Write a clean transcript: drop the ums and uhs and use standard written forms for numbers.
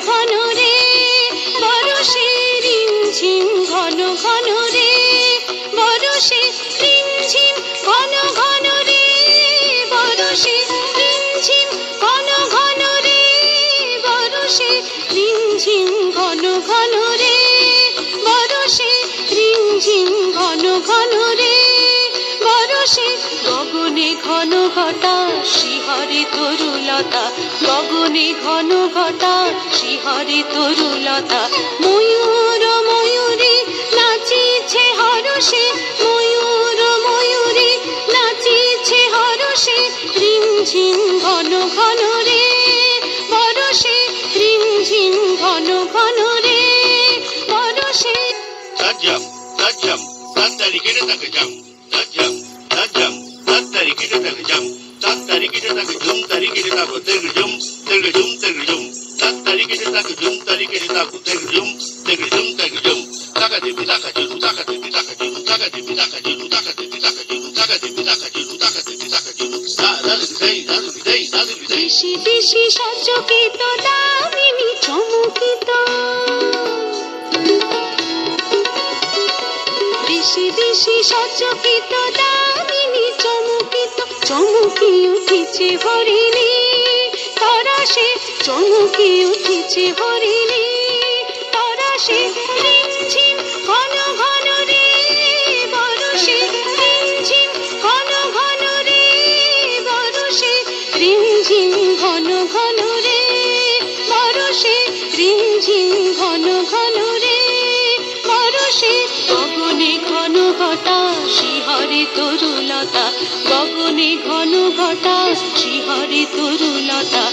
ঘন রে বরষে রিমঝিম ঘন ঘন রে বরষে রিমঝিম ঘন ঘন রে বরষে রিমঝিম ঘন ঘন রে বরষে রিমঝিম ঘন ঘন রে বরষে রিমঝিম ঘন ঘন রে বরষে গগনে ঘন ঘটা শিহরে তরুলতা গগনে ঘন ঘটা শিহরে তরুলতা ময়ূর ময়ূরী নাচিছে হরষে ময়ূর ময়ূরী নাচিছে হরষে রিমঝিম ঘন ঘন রে বরষে রিমঝিম ঘন ঘন রে বরষে Tajam, tajam, tatari kita tak kejam. Tajam, tajam, tatari kita tak kejam. Tatari kita tak kejum, tari kita tak terkejum, terkejum, terkejum. Tatari kita tak kejum, tari kita tak terkejum, terkejum, terkejum. Takadibi takadibu, takadibi takadibu, takadibi takadibu, takadibi takadibu, takadibi takadibu, takadibi takadibu. Dali bidai, dali bidai, dali bidai. দেশি দেশি সচকিত দামিনী চমকিত দেশি দেশি সচকিত দামিনী চমকিত চমকি উঠিছে হরিণী তরাসে চমকি উঠিছে হরিণী তরাসে রিমঝিম ঘন ঘন রে বরষে রিমঝিম ঘন ঘন রে বরষে রিমঝিম ঘন ঘন রে বরষে রিমঝিম ঘন ঘন রে বরষে গগনে ঘন ঘটা শিহরে তরুলতা গগনে ঘন ঘটা শিহরে তরুলতা